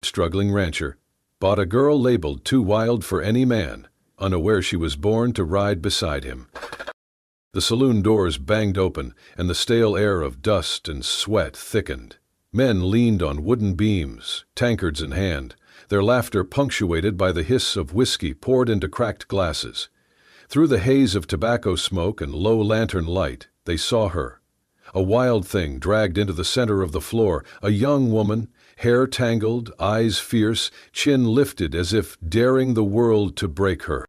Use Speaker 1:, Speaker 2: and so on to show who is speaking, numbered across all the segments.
Speaker 1: struggling rancher, bought a girl labeled too wild for any man, unaware she was born to ride beside him. The saloon doors banged open, and the stale air of dust and sweat thickened. Men leaned on wooden beams, tankards in hand, their laughter punctuated by the hiss of whiskey poured into cracked glasses. Through the haze of tobacco smoke and low lantern light, they saw her. A wild thing dragged into the center of the floor, a young woman, hair tangled, eyes fierce, chin lifted as if daring the world to break her.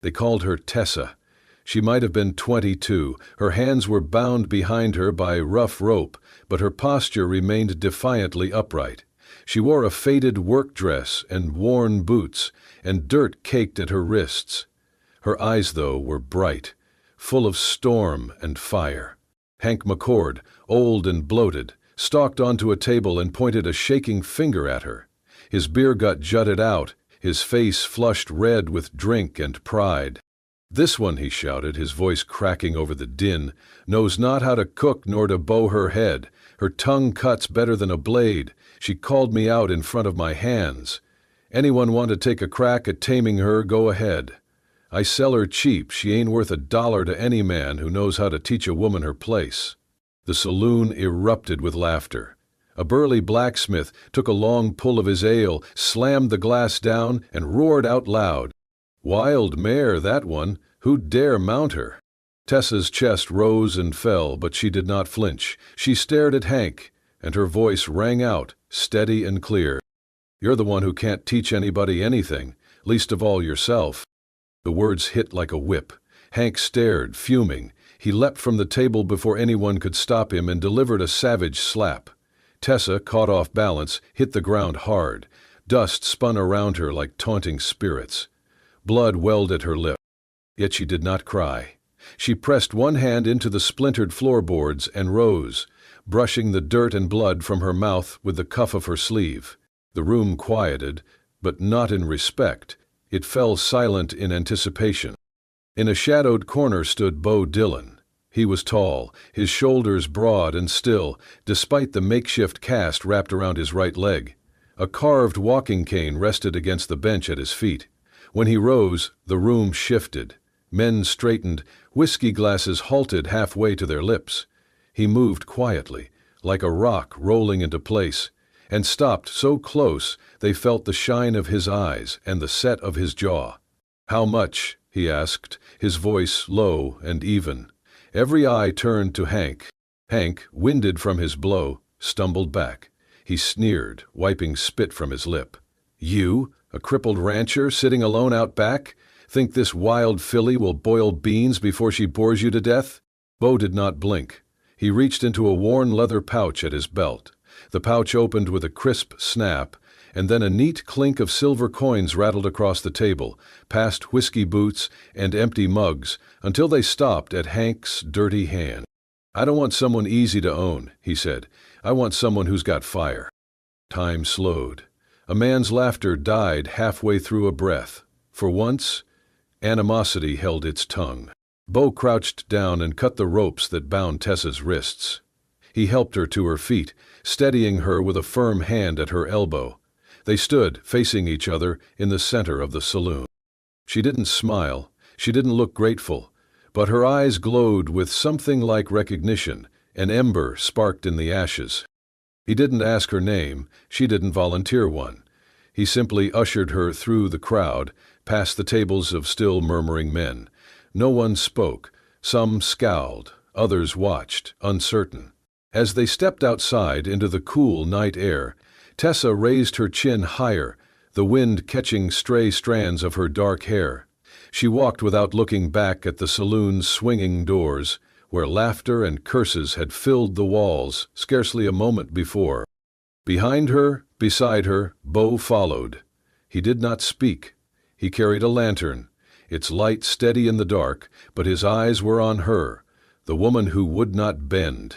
Speaker 1: They called her Tessa. She might have been 22. Her hands were bound behind her by rough rope, but her posture remained defiantly upright. She wore a faded work dress and worn boots, and dirt caked at her wrists. Her eyes, though, were bright, full of storm and fire. Hank McCord, old and bloated, stalked onto a table and pointed a shaking finger at her. His beer gut jutted out, his face flushed red with drink and pride. "This one," he shouted, his voice cracking over the din, "knows not how to cook nor to bow her head. Her tongue cuts better than a blade. She called me out in front of my hands. Anyone want to take a crack at taming her, go ahead. I sell her cheap. She ain't worth $1 to any man who knows how to teach a woman her place." The saloon erupted with laughter. A burly blacksmith took a long pull of his ale, slammed the glass down, and roared out loud, "Wild mare, that one. Who'd dare mount her?" Tessa's chest rose and fell, but she did not flinch. She stared at Hank, and her voice rang out, steady and clear. "You're the one who can't teach anybody anything, least of all yourself." The words hit like a whip. Hank stared, fuming. He leapt from the table before anyone could stop him and delivered a savage slap. Tessa, caught off balance, hit the ground hard. Dust spun around her like taunting spirits. Blood welled at her lip. Yet she did not cry. She pressed one hand into the splintered floorboards and rose, brushing the dirt and blood from her mouth with the cuff of her sleeve. The room quieted, but not in respect. It fell silent in anticipation. In a shadowed corner stood Bo Dillon. He was tall, his shoulders broad and still, despite the makeshift cast wrapped around his right leg. A carved walking cane rested against the bench at his feet. When he rose, the room shifted. Men straightened, whiskey glasses halted halfway to their lips. He moved quietly, like a rock rolling into place, and stopped so close they felt the shine of his eyes and the set of his jaw. "How much?" he asked, his voice low and even. Every eye turned to Hank. Hank, winded from his blow, stumbled back. He sneered, wiping spit from his lip. "You, a crippled rancher sitting alone out back, think this wild filly will boil beans before she bores you to death?" Bo did not blink. He reached into a worn leather pouch at his belt. The pouch opened with a crisp snap, and then a neat clink of silver coins rattled across the table, past whiskey boots and empty mugs, until they stopped at Hank's dirty hand. "I don't want someone easy to own," he said. "I want someone who's got fire." Time slowed. A man's laughter died halfway through a breath. For once, animosity held its tongue. Bo crouched down and cut the ropes that bound Tessa's wrists. He helped her to her feet, steadying her with a firm hand at her elbow. They stood, facing each other, in the center of the saloon. She didn't smile, she didn't look grateful, but her eyes glowed with something like recognition. An ember sparked in the ashes. He didn't ask her name, she didn't volunteer one. He simply ushered her through the crowd, past the tables of still murmuring men. No one spoke. Some scowled, others watched, uncertain. As they stepped outside into the cool night air, Tessa raised her chin higher, the wind catching stray strands of her dark hair. She walked without looking back at the saloon's swinging doors, where laughter and curses had filled the walls scarcely a moment before. Behind her, beside her, Bo followed. He did not speak. He carried a lantern, its light steady in the dark, but his eyes were on her, the woman who would not bend.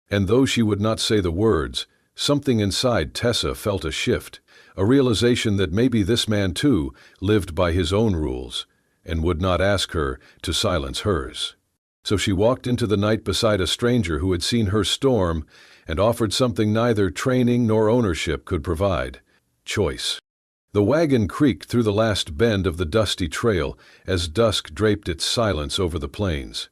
Speaker 1: And though she would not say the words, something inside Tessa felt a shift, a realization that maybe this man too lived by his own rules, and would not ask her to silence hers. So she walked into the night beside a stranger who had seen her storm and offered something neither training nor ownership could provide. choice. The wagon creaked through the last bend of the dusty trail as dusk draped its silence over the plains.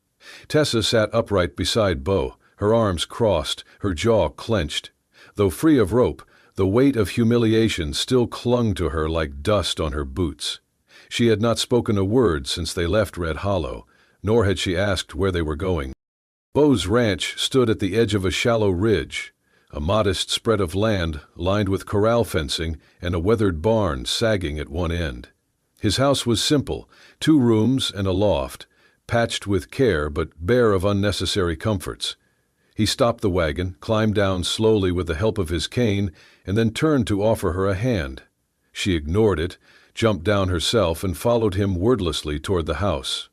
Speaker 1: Tessa sat upright beside Bo, her arms crossed, her jaw clenched. Though free of rope, the weight of humiliation still clung to her like dust on her boots. She had not spoken a word since they left Red Hollow, nor had she asked where they were going. Bo's ranch stood at the edge of a shallow ridge, a modest spread of land lined with corral fencing and a weathered barn sagging at one end. His house was simple, 2 rooms and a loft, patched with care but bare of unnecessary comforts. He stopped the wagon, climbed down slowly with the help of his cane, and then turned to offer her a hand. She ignored it, jumped down herself, and followed him wordlessly toward the house.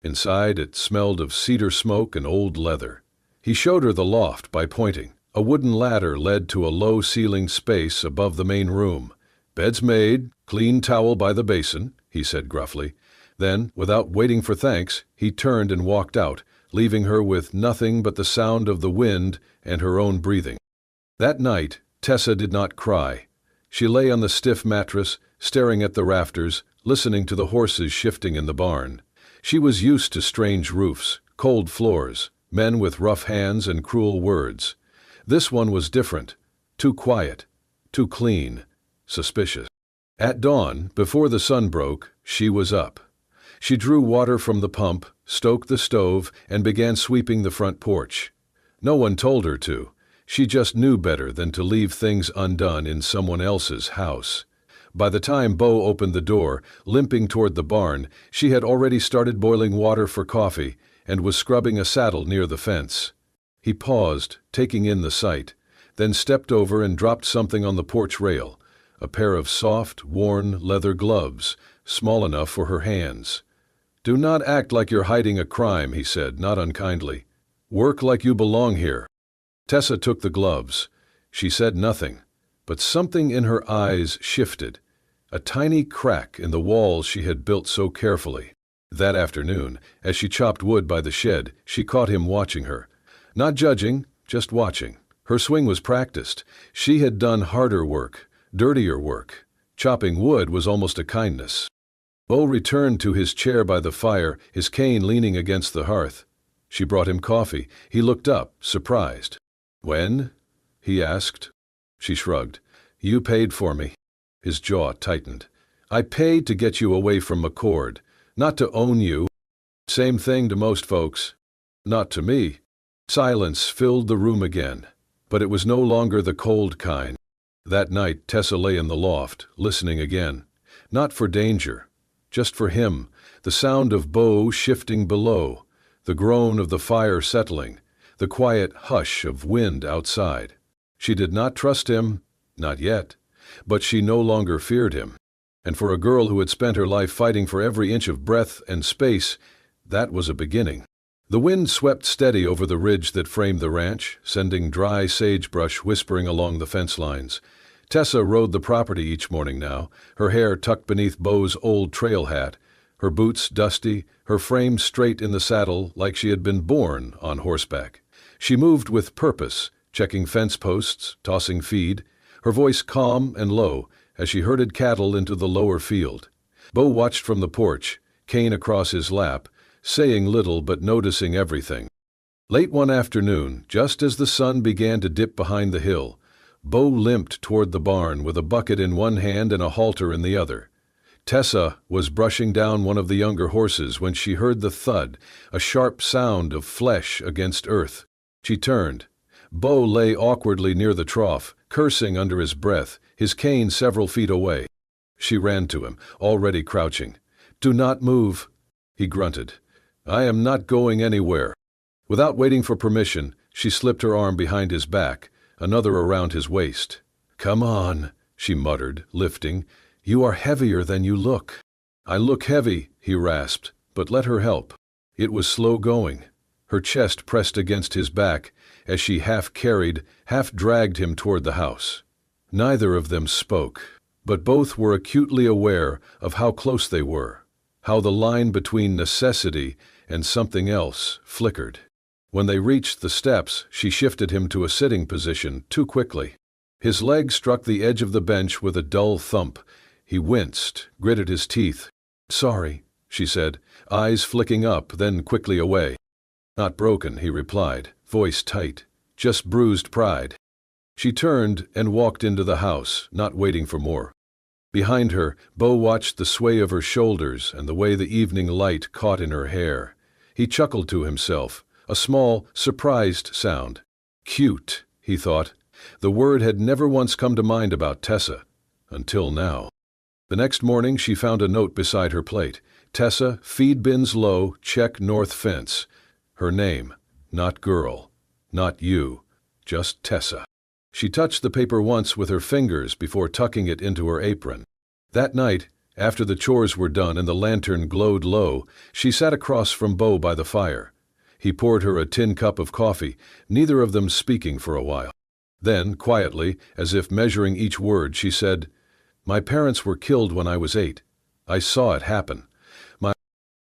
Speaker 1: Inside, it smelled of cedar smoke and old leather. He showed her the loft by pointing. A wooden ladder led to a low-ceilinged space above the main room. "Bed's made, clean towel by the basin," he said gruffly. Then, without waiting for thanks, he turned and walked out, leaving her with nothing but the sound of the wind and her own breathing. That night, Tessa did not cry. She lay on the stiff mattress, staring at the rafters, listening to the horses shifting in the barn. She was used to strange roofs, cold floors, men with rough hands and cruel words. This one was different, too quiet, too clean, suspicious. At dawn, before the sun broke, she was up. She drew water from the pump, stoked the stove, and began sweeping the front porch. No one told her to. She just knew better than to leave things undone in someone else's house. By the time Bo opened the door, limping toward the barn, she had already started boiling water for coffee and was scrubbing a saddle near the fence. He paused, taking in the sight, then stepped over and dropped something on the porch rail, a pair of soft, worn leather gloves, small enough for her hands. "Do not act like you're hiding a crime," he said, not unkindly. "Work like you belong here." Tessa took the gloves. She said nothing, but something in her eyes shifted, a tiny crack in the walls she had built so carefully. That afternoon, as she chopped wood by the shed, she caught him watching her. Not judging, just watching. Her swing was practiced. She had done harder work, dirtier work. Chopping wood was almost a kindness. Bo returned to his chair by the fire, his cane leaning against the hearth. She brought him coffee. He looked up, surprised. "When?" he asked. She shrugged. "You paid for me." His jaw tightened. "I paid to get you away from McCord, not to own you." "Same thing to most folks." "Not to me." Silence filled the room again, but it was no longer the cold kind. That night Tessa lay in the loft, listening again. Not for danger, just for him, the sound of Bo shifting below, the groan of the fire settling, the quiet hush of wind outside. She did not trust him, not yet, but she no longer feared him. And for a girl who had spent her life fighting for every inch of breath and space, that was a beginning. The wind swept steady over the ridge that framed the ranch, sending dry sagebrush whispering along the fence lines. Tessa rode the property each morning now, her hair tucked beneath Bo's old trail hat, her boots dusty, her frame straight in the saddle like she had been born on horseback. She moved with purpose, checking fence posts, tossing feed, her voice calm and low as she herded cattle into the lower field. Bo watched from the porch, cane across his lap, saying little but noticing everything. Late one afternoon, just as the sun began to dip behind the hill, Bo limped toward the barn with a bucket in one hand and a halter in the other. Tessa was brushing down one of the younger horses when she heard the thud, a sharp sound of flesh against earth. She turned. Bo lay awkwardly near the trough, cursing under his breath, his cane several feet away. She ran to him, already crouching. "Do not move," he grunted. "I am not going anywhere." Without waiting for permission, she slipped her arm behind his back, another around his waist. "Come on," she muttered, lifting. "You are heavier than you look." "I look heavy," he rasped, but let her help. It was slow going. Her chest pressed against his back as she half carried, half dragged him toward the house. Neither of them spoke, but both were acutely aware of how close they were, how the line between necessity and something else flickered. When they reached the steps, she shifted him to a sitting position too quickly. His leg struck the edge of the bench with a dull thump. He winced, gritted his teeth. "Sorry," she said, eyes flicking up, then quickly away. "Not broken," he replied, voice tight. "Just bruised pride." She turned and walked into the house, not waiting for more. Behind her, Bo watched the sway of her shoulders and the way the evening light caught in her hair. He chuckled to himself, a small, surprised sound. Cute, he thought. The word had never once come to mind about Tessa, until now. The next morning she found a note beside her plate. Tessa, feed bins low, check north fence. Her name, not girl, not you, just Tessa. She touched the paper once with her fingers before tucking it into her apron. That night, after the chores were done and the lantern glowed low, she sat across from Bo by the fire. He poured her a tin cup of coffee, neither of them speaking for a while. Then, quietly, as if measuring each word, she said, "My parents were killed when I was 8. I saw it happen.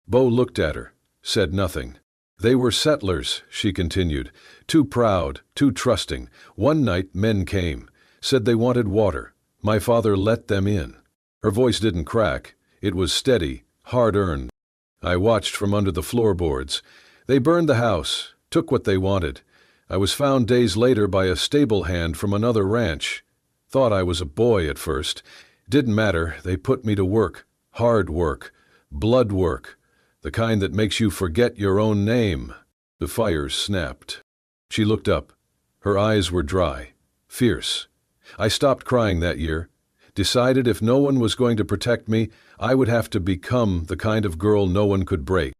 Speaker 1: Bo looked at her, said nothing. "They were settlers," she continued, "too proud, too trusting. One night men came, said they wanted water. My father let them in." Her voice didn't crack. It was steady, hard-earned. "I watched from under the floorboards. They burned the house, took what they wanted. I was found days later by a stable hand from another ranch. Thought I was a boy at first. Didn't matter, they put me to work. Hard work. Blood work. The kind that makes you forget your own name." The fires snapped. She looked up. Her eyes were dry, fierce. "I stopped crying that year. Decided if no one was going to protect me, I would have to become the kind of girl no one could break."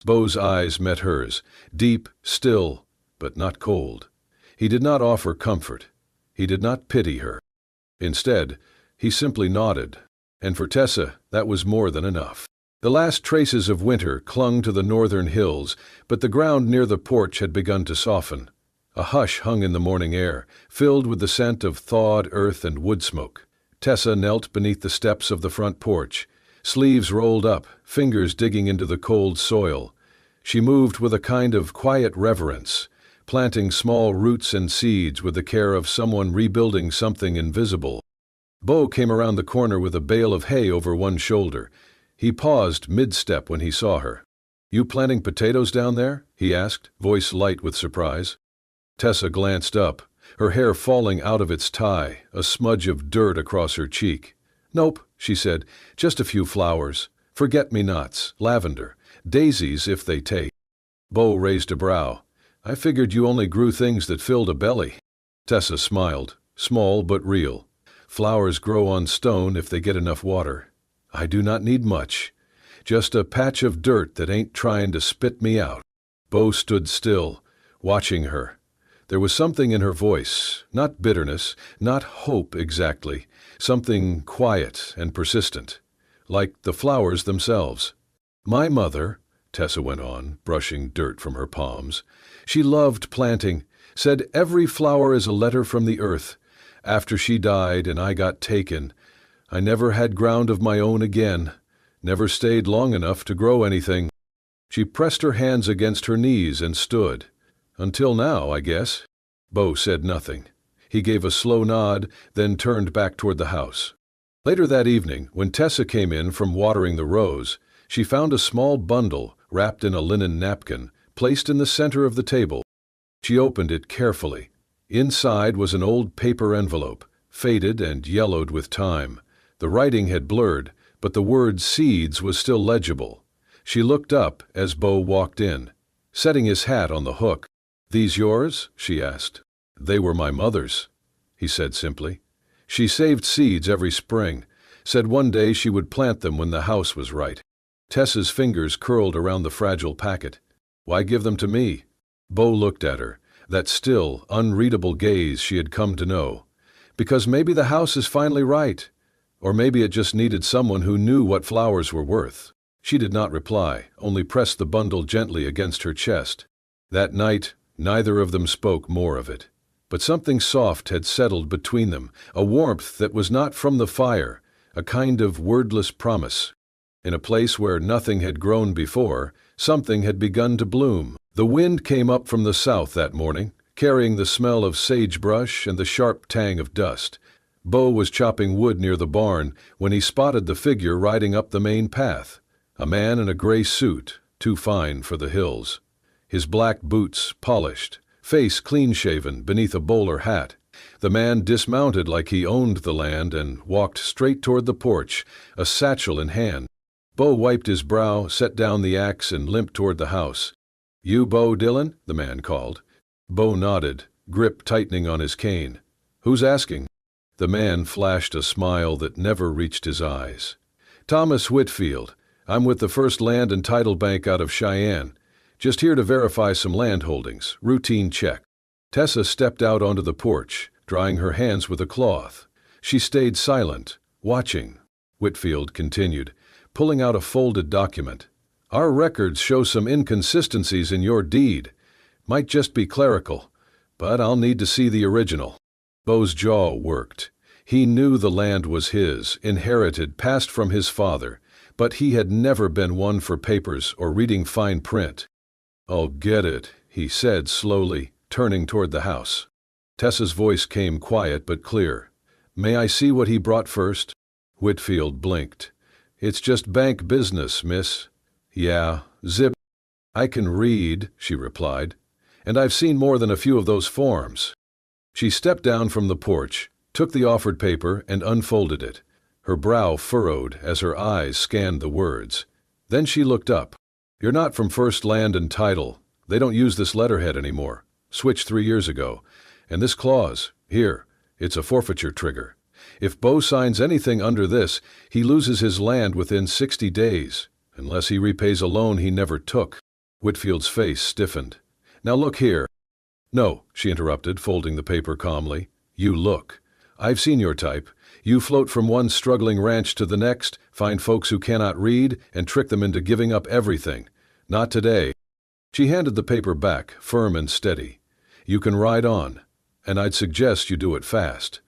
Speaker 1: Bo's eyes met hers, deep, still, but not cold. He did not offer comfort. He did not pity her. Instead, he simply nodded. And for Tessa, that was more than enough. The last traces of winter clung to the northern hills, but the ground near the porch had begun to soften. A hush hung in the morning air, filled with the scent of thawed earth and wood smoke. Tessa knelt beneath the steps of the front porch, sleeves rolled up, fingers digging into the cold soil. She moved with a kind of quiet reverence, planting small roots and seeds with the care of someone rebuilding something invisible. Bo came around the corner with a bale of hay over one shoulder. He paused mid-step when he saw her. "You planting potatoes down there?" he asked, voice light with surprise. Tessa glanced up, her hair falling out of its tie, a smudge of dirt across her cheek. "Nope," she said, "just a few flowers. Forget-me-nots, lavender, daisies if they take." Bo raised a brow. "I figured you only grew things that filled a belly." Tessa smiled, small but real. "Flowers grow on stone if they get enough water. I do not need much. Just a patch of dirt that ain't trying to spit me out." Bo stood still, watching her. There was something in her voice, not bitterness, not hope exactly, something quiet and persistent, like the flowers themselves. "My mother," Tessa went on, brushing dirt from her palms, "she loved planting, said every flower is a letter from the earth. After she died and I got taken, I never had ground of my own again, never stayed long enough to grow anything." She pressed her hands against her knees and stood. "Until now, I guess." Bo said nothing. He gave a slow nod, then turned back toward the house. Later that evening, when Tessa came in from watering the rose, she found a small bundle, wrapped in a linen napkin, placed in the center of the table. She opened it carefully. Inside was an old paper envelope, faded and yellowed with time. The writing had blurred, but the word seeds was still legible. She looked up as Bo walked in, setting his hat on the hook. "These yours?" she asked. "They were my mother's," he said simply. "She saved seeds every spring, said one day she would plant them when the house was right." Tessa's fingers curled around the fragile packet. "Why give them to me?" Bo looked at her, that still, unreadable gaze she had come to know. "Because maybe the house is finally right. Or maybe it just needed someone who knew what flowers were worth." She did not reply, only pressed the bundle gently against her chest. That night, neither of them spoke more of it. But something soft had settled between them, a warmth that was not from the fire, a kind of wordless promise. In a place where nothing had grown before, something had begun to bloom. The wind came up from the south that morning, carrying the smell of sagebrush and the sharp tang of dust. Bo was chopping wood near the barn when he spotted the figure riding up the main path, a man in a gray suit, too fine for the hills. His black boots polished, face clean-shaven beneath a bowler hat. The man dismounted like he owned the land and walked straight toward the porch, a satchel in hand. Bo wiped his brow, set down the axe, and limped toward the house. "You Bo Dillon?" the man called. Bo nodded, grip tightening on his cane. "Who's asking?" The man flashed a smile that never reached his eyes. "Thomas Whitfield. I'm with the First Land and Title Bank out of Cheyenne. Just here to verify some land holdings. Routine check." Tessa stepped out onto the porch, drying her hands with a cloth. She stayed silent, watching. Whitfield continued, pulling out a folded document. "Our records show some inconsistencies in your deed. Might just be clerical, but I'll need to see the original." Bo's jaw worked. He knew the land was his, inherited, passed from his father, but he had never been one for papers or reading fine print. "I'll get it," he said slowly, turning toward the house. Tessa's voice came quiet but clear. "May I see what he brought first?" Whitfield blinked. "It's just bank business, miss." "Yeah, zip." "I can read," she replied, "and I've seen more than a few of those forms." She stepped down from the porch, took the offered paper, and unfolded it. Her brow furrowed as her eyes scanned the words. Then she looked up. "You're not from First Land and Title. They don't use this letterhead anymore. Switched 3 years ago. And this clause, here, it's a forfeiture trigger. If Bo signs anything under this, he loses his land within 60 days, unless he repays a loan he never took." Whitfield's face stiffened. "Now look here." "No," she interrupted, folding the paper calmly. "You look. I've seen your type. You float from one struggling ranch to the next, find folks who cannot read, and trick them into giving up everything. Not today." She handed the paper back, firm and steady. "You can ride on, and I'd suggest you do it fast."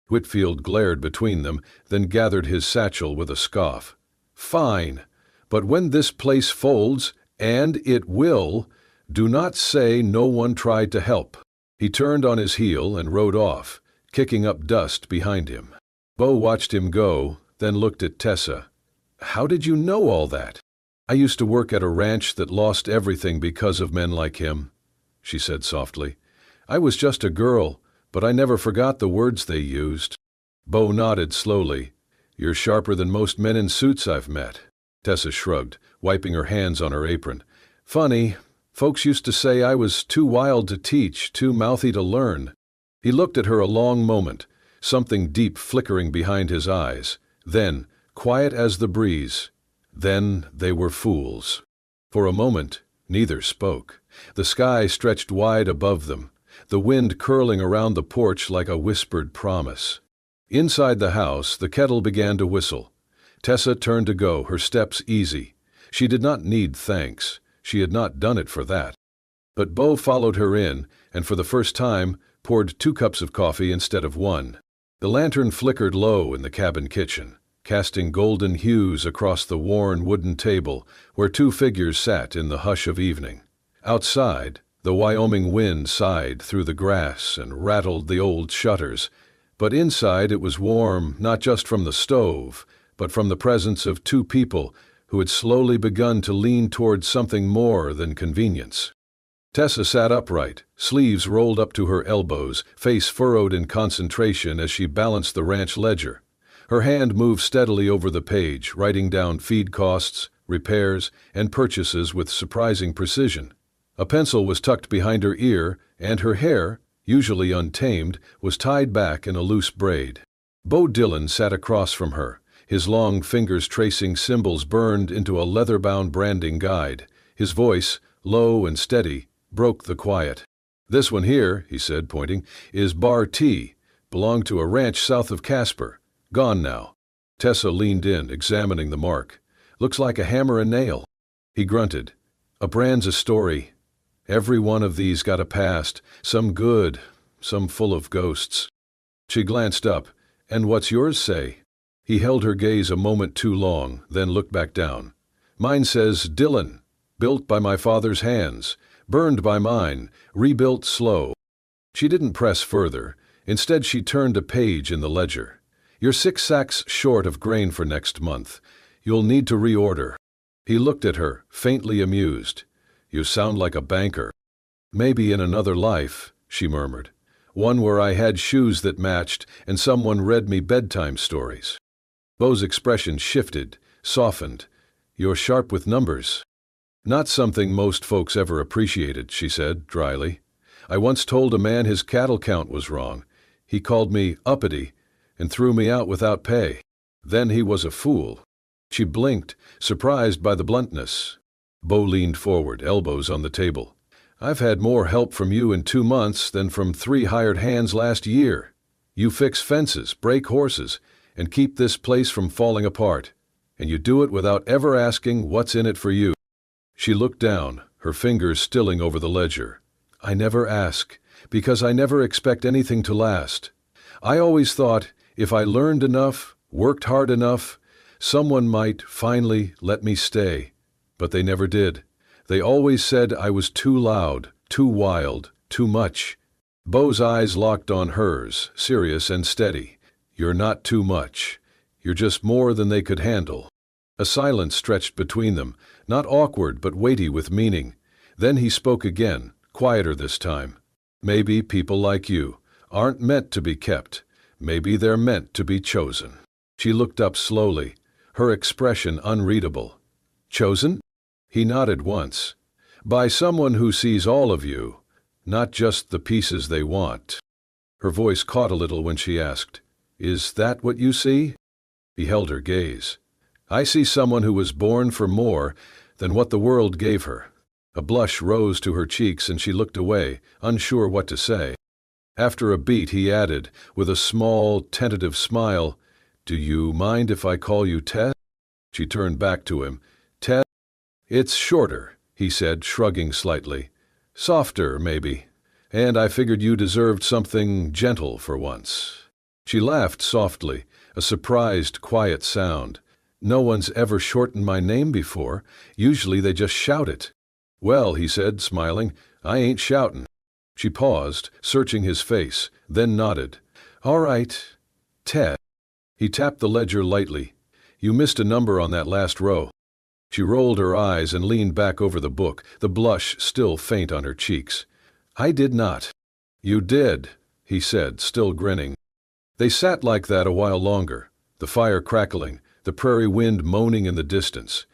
Speaker 1: Whitfield glared between them, then gathered his satchel with a scoff. "Fine, but when this place folds, and it will, do not say no one tried to help." He turned on his heel and rode off, kicking up dust behind him. Bo watched him go, then looked at Tessa. "How did you know all that?" "I used to work at a ranch that lost everything because of men like him," she said softly. "I was just a girl, but I never forgot the words they used." Bo nodded slowly. "You're sharper than most men in suits I've met." Tessa shrugged, wiping her hands on her apron. "Funny, folks used to say I was too wild to teach, too mouthy to learn." He looked at her a long moment, something deep flickering behind his eyes. Then, quiet as the breeze, "Then they were fools." For a moment, neither spoke. The sky stretched wide above them, the wind curling around the porch like a whispered promise. Inside the house, the kettle began to whistle. Tessa turned to go, her steps easy. She did not need thanks. She had not done it for that. But Bo followed her in, and for the first time, poured 2 cups of coffee instead of 1. The lantern flickered low in the cabin kitchen, casting golden hues across the worn wooden table where 2 figures sat in the hush of evening. Outside, the Wyoming wind sighed through the grass and rattled the old shutters, but inside it was warm not just from the stove, but from the presence of 2 people who had slowly begun to lean toward something more than convenience. Tessa sat upright, sleeves rolled up to her elbows, face furrowed in concentration as she balanced the ranch ledger. Her hand moved steadily over the page, writing down feed costs, repairs, and purchases with surprising precision. A pencil was tucked behind her ear, and her hair, usually untamed, was tied back in a loose braid. Bo Dillon sat across from her, his long fingers tracing symbols burned into a leather-bound branding guide. His voice, low and steady, broke the quiet. "This one here," he said, pointing, "is Bar T. Belonged to a ranch south of Casper. Gone now." Tessa leaned in, examining the mark. "Looks like a hammer and nail." He grunted. "A brand's a story. Every one of these got a past, some good, some full of ghosts." She glanced up. "And what's yours say?" He held her gaze a moment too long, then looked back down. "Mine says Dillon, built by my father's hands, burned by mine, rebuilt slow." She didn't press further. Instead, she turned a page in the ledger. "You're 6 sacks short of grain for next month. You'll need to reorder." He looked at her, faintly amused. "You sound like a banker." "Maybe in another life," she murmured. "One where I had shoes that matched and someone read me bedtime stories." Beau's expression shifted, softened. "You're sharp with numbers." "Not something most folks ever appreciated," she said, dryly. "I once told a man his cattle count was wrong. He called me uppity and threw me out without pay. Then he was a fool." She blinked, surprised by the bluntness. Beau leaned forward, elbows on the table. "I've had more help from you in 2 months than from 3 hired hands last year. You fix fences, break horses, and keep this place from falling apart. And you do it without ever asking what's in it for you." She looked down, her fingers stilling over the ledger. "I never ask, because I never expect anything to last. I always thought if I learned enough, worked hard enough, someone might finally let me stay. But they never did. They always said I was too loud, too wild, too much." Beau's eyes locked on hers, serious and steady. "You're not too much. You're just more than they could handle." A silence stretched between them, not awkward but weighty with meaning. Then he spoke again, quieter this time. "Maybe people like you aren't meant to be kept. Maybe they're meant to be chosen." She looked up slowly, her expression unreadable. "Chosen?" He nodded once. "By someone who sees all of you, not just the pieces they want." Her voice caught a little when she asked, "Is that what you see?" He held her gaze. "I see someone who was born for more than what the world gave her." A blush rose to her cheeks and she looked away, unsure what to say. After a beat he added, with a small, tentative smile, "Do you mind if I call you Tess?" She turned back to him. "Tess? It's shorter," he said, shrugging slightly. "Softer, maybe. And I figured you deserved something gentle for once." She laughed softly, a surprised, quiet sound. "No one's ever shortened my name before. Usually they just shout it." "Well," he said, smiling, "I ain't shoutin'." She paused, searching his face, then nodded. "All right, Ted." He tapped the ledger lightly. "You missed a number on that last row." She rolled her eyes and leaned back over the book, the blush still faint on her cheeks. "I did not." "You did," he said, still grinning. They sat like that a while longer, the fire crackling, the prairie wind moaning in the distance.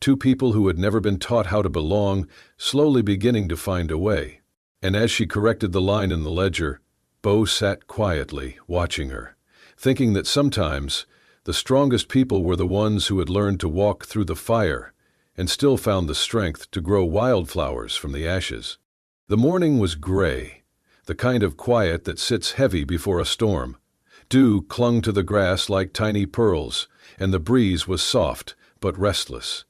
Speaker 1: Two people who had never been taught how to belong, slowly beginning to find a way. And as she corrected the line in the ledger, Beau sat quietly, watching her, thinking that sometimes the strongest people were the ones who had learned to walk through the fire and still found the strength to grow wildflowers from the ashes. The morning was gray, the kind of quiet that sits heavy before a storm. Dew clung to the grass like tiny pearls, and the breeze was soft but restless.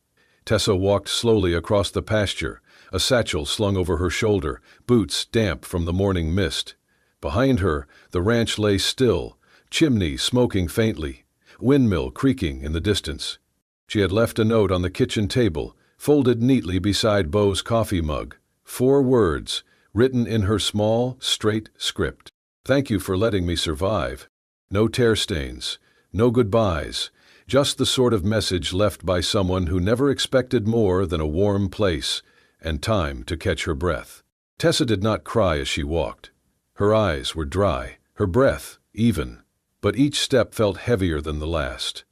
Speaker 1: Tessa walked slowly across the pasture, a satchel slung over her shoulder, boots damp from the morning mist. Behind her, the ranch lay still, chimney smoking faintly, windmill creaking in the distance. She had left a note on the kitchen table, folded neatly beside Beau's coffee mug. 4 words, written in her small, straight script. "Thank you for letting me survive." No tear stains, no goodbyes, just the sort of message left by someone who never expected more than a warm place and time to catch her breath. Tessa did not cry as she walked. Her eyes were dry, her breath even, but each step felt heavier than the last.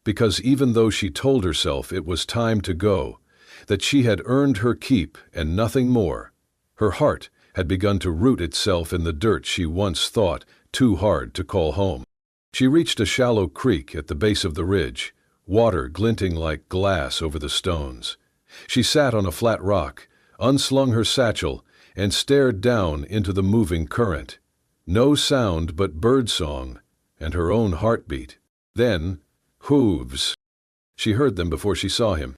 Speaker 1: Because even though she told herself it was time to go, that she had earned her keep and nothing more, her heart had begun to root itself in the dirt she once thought too hard to call home. She reached a shallow creek at the base of the ridge, water glinting like glass over the stones. She sat on a flat rock, unslung her satchel, and stared down into the moving current. No sound but birdsong and her own heartbeat. Then, hooves. She heard them before she saw him.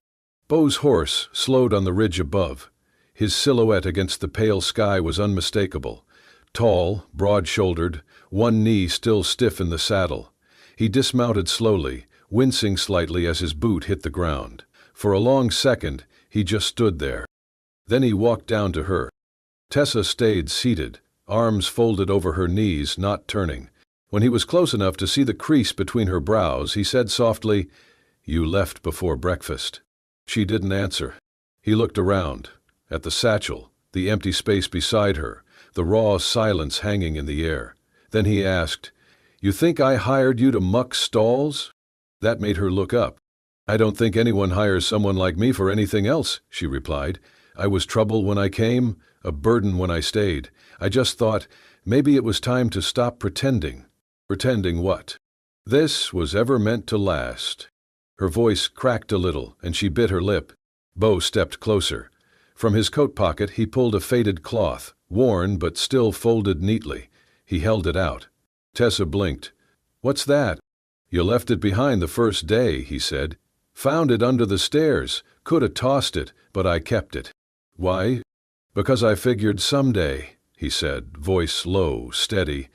Speaker 1: Beau's horse slowed on the ridge above. His silhouette against the pale sky was unmistakable. Tall, broad-shouldered, one knee still stiff in the saddle. He dismounted slowly, wincing slightly as his boot hit the ground. For a long second, he just stood there. Then he walked down to her. Tessa stayed seated, arms folded over her knees, not turning. When he was close enough to see the crease between her brows, he said softly, "You left before breakfast." She didn't answer. He looked around, at the satchel, the empty space beside her, the raw silence hanging in the air. Then he asked, "You think I hired you to muck stalls?" That made her look up. "I don't think anyone hires someone like me for anything else," she replied. "I was trouble when I came, a burden when I stayed. I just thought, maybe it was time to stop pretending." Pretending what? This was ever meant to last. Her voice cracked a little, and she bit her lip. Bo stepped closer. From his coat pocket he pulled a faded cloth, worn but still folded neatly. He held it out. Tessa blinked. "What's that?" "You left it behind the first day," he said. "Found it under the stairs. Coulda tossed it, but I kept it." "Why?" "Because I figured someday," he said, voice low, steady,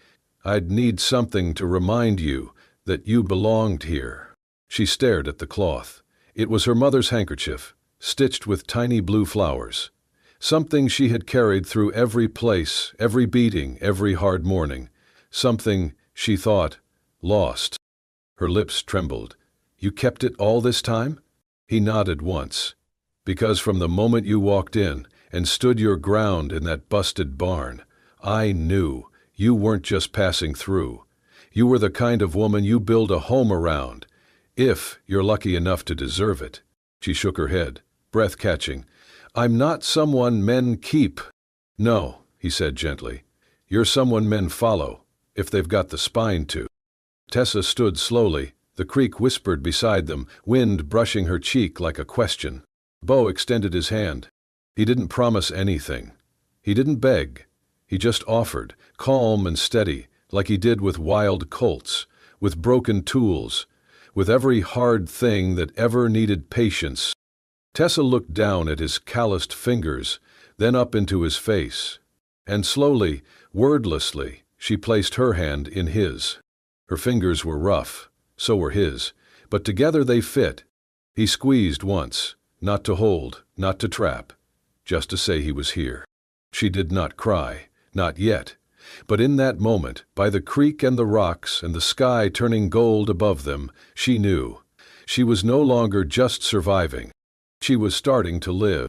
Speaker 1: "I'd need something to remind you that you belonged here." She stared at the cloth. It was her mother's handkerchief, stitched with tiny blue flowers. Something she had carried through every place, every beating, every hard morning. Something, she thought, lost. Her lips trembled. "You kept it all this time?" He nodded once. "Because from the moment you walked in and stood your ground in that busted barn, I knew you weren't just passing through. You were the kind of woman you build a home around, if you're lucky enough to deserve it." She shook her head, breath catching. "I'm not someone men keep." "No," he said gently. "You're someone men follow, if they've got the spine to." Tessa stood slowly. The creek whispered beside them, wind brushing her cheek like a question. Bo extended his hand. He didn't promise anything. He didn't beg. He just offered, calm and steady, like he did with wild colts, with broken tools, with every hard thing that ever needed patience. Tessa looked down at his calloused fingers, then up into his face, and slowly, wordlessly, she placed her hand in his. Her fingers were rough, so were his, but together they fit. He squeezed once, not to hold, not to trap, just to say he was here. She did not cry, not yet, but in that moment, by the creek and the rocks and the sky turning gold above them, she knew. She was no longer just surviving. She was starting to live.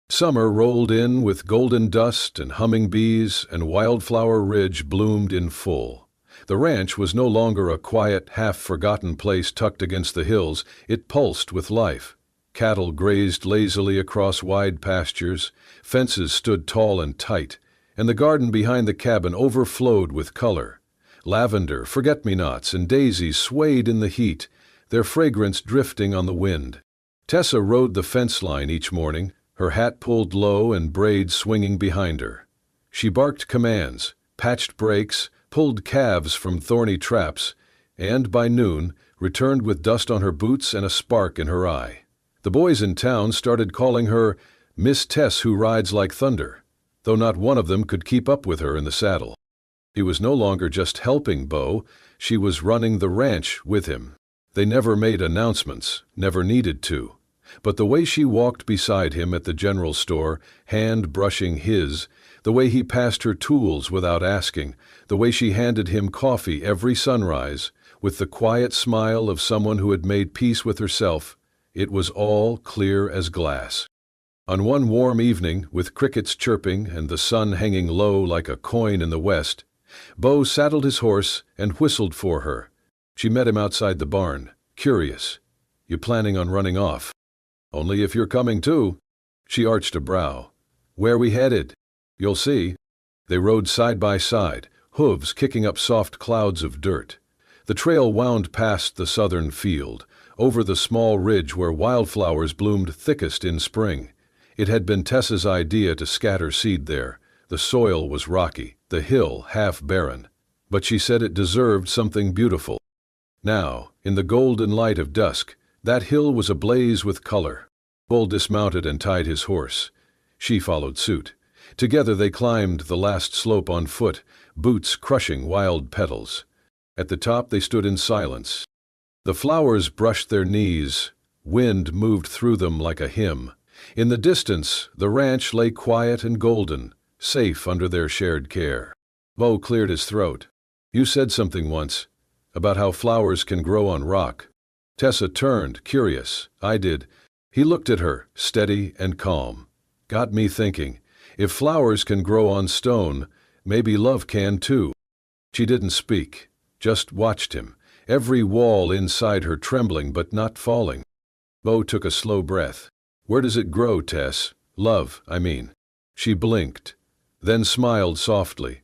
Speaker 1: Summer rolled in with golden dust and humming bees, and Wildflower Ridge bloomed in full. The ranch was no longer a quiet, half-forgotten place tucked against the hills. It pulsed with life. Cattle grazed lazily across wide pastures, fences stood tall and tight, and the garden behind the cabin overflowed with color. Lavender, forget-me-nots, and daisies swayed in the heat, their fragrance drifting on the wind. Tessa rode the fence line each morning, her hat pulled low and braids swinging behind her. She barked commands, patched brakes, pulled calves from thorny traps, and by noon returned with dust on her boots and a spark in her eye. The boys in town started calling her Miss Tess Who Rides Like Thunder, though not one of them could keep up with her in the saddle. She was no longer just helping Bo, she was running the ranch with him. They never made announcements, never needed to. But the way she walked beside him at the general store, hand brushing his, the way he passed her tools without asking, the way she handed him coffee every sunrise, with the quiet smile of someone who had made peace with herself, it was all clear as glass. On one warm evening, with crickets chirping and the sun hanging low like a coin in the west, Bo saddled his horse and whistled for her. She met him outside the barn, curious. "You planning on running off?" "Only if you're coming too." She arched a brow. "Where we headed?" "You'll see." They rode side by side, hooves kicking up soft clouds of dirt. The trail wound past the southern field, over the small ridge where wildflowers bloomed thickest in spring. It had been Tessa's idea to scatter seed there. The soil was rocky, the hill half barren, but she said it deserved something beautiful. Now, in the golden light of dusk, that hill was ablaze with color. Bull dismounted and tied his horse. She followed suit. Together they climbed the last slope on foot, boots crushing wild petals. At the top they stood in silence. The flowers brushed their knees. Wind moved through them like a hymn. In the distance, the ranch lay quiet and golden, safe under their shared care. Bo cleared his throat. You said something once, about how flowers can grow on rock. Tessa turned, curious. I did. He looked at her, steady and calm. Got me thinking, if flowers can grow on stone, maybe love can too. She didn't speak, just watched him, every wall inside her trembling but not falling. Bo took a slow breath. Where does it grow, Tess? Love, I mean. She blinked, then smiled softly.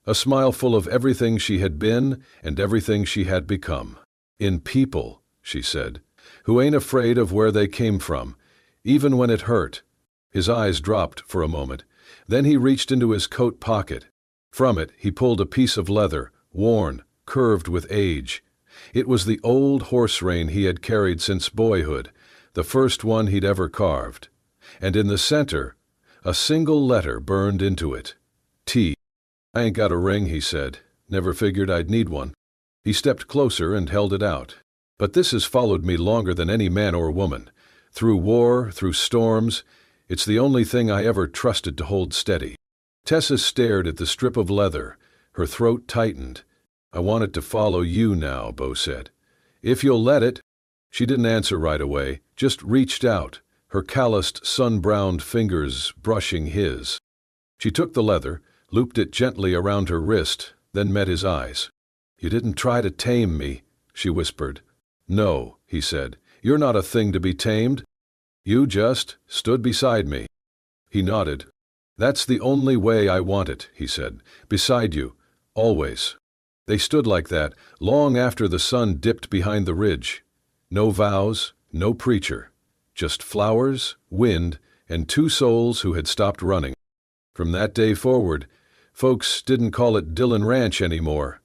Speaker 1: A smile full of everything she had been and everything she had become. In people, she said, who ain't afraid of where they came from, even when it hurt. His eyes dropped for a moment. Then he reached into his coat pocket. From it, he pulled a piece of leather, worn, curved with age. It was the old horse rein he had carried since boyhood, the first one he'd ever carved. And in the center, a single letter burned into it. T. I ain't got a ring, he said. Never figured I'd need one. He stepped closer and held it out. But this has followed me longer than any man or woman. Through war, through storms, it's the only thing I ever trusted to hold steady. Tessa stared at the strip of leather. Her throat tightened. I want it to follow you now, Bo said. If you'll let it. She didn't answer right away, just reached out, her calloused, sun-browned fingers brushing his. She took the leather, looped it gently around her wrist, then met his eyes. You didn't try to tame me, she whispered. No, he said. You're not a thing to be tamed. You just stood beside me. He nodded. That's the only way I want it, he said. Beside you. Always. They stood like that, long after the sun dipped behind the ridge. No vows, no preacher. Just flowers, wind, and two souls who had stopped running. From that day forward, folks didn't call it Dillon Ranch anymore.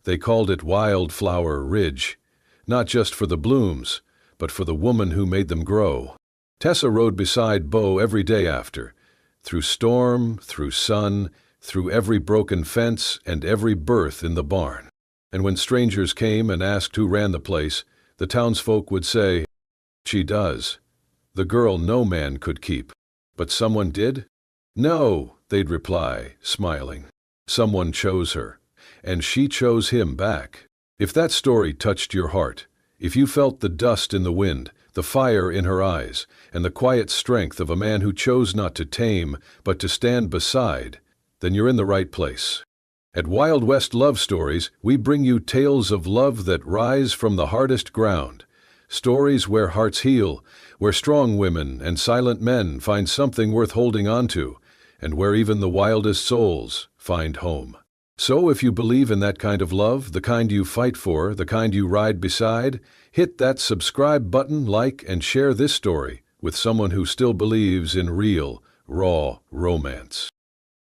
Speaker 1: They called it Wildflower Ridge. Not just for the blooms, but for the woman who made them grow. Tessa rode beside Bo every day after, through storm, through sun, through every broken fence and every birth in the barn. And when strangers came and asked who ran the place, the townsfolk would say, She does. The girl no man could keep. But someone did? No, they'd reply, smiling. Someone chose her, and she chose him back. If that story touched your heart, if you felt the dust in the wind, the fire in her eyes, and the quiet strength of a man who chose not to tame, but to stand beside, then you're in the right place. At Wild West Love Stories, we bring you tales of love that rise from the hardest ground. Stories where hearts heal, where strong women and silent men find something worth holding on to, and where even the wildest souls find home. So if you believe in that kind of love, the kind you fight for, the kind you ride beside, hit that subscribe button, like, and share this story with someone who still believes in real, raw romance.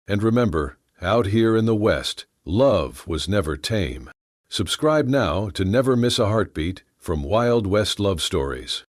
Speaker 1: And remember, out here in the West, love was never tame. Subscribe now to never miss a heartbeat from Wild West Love Stories.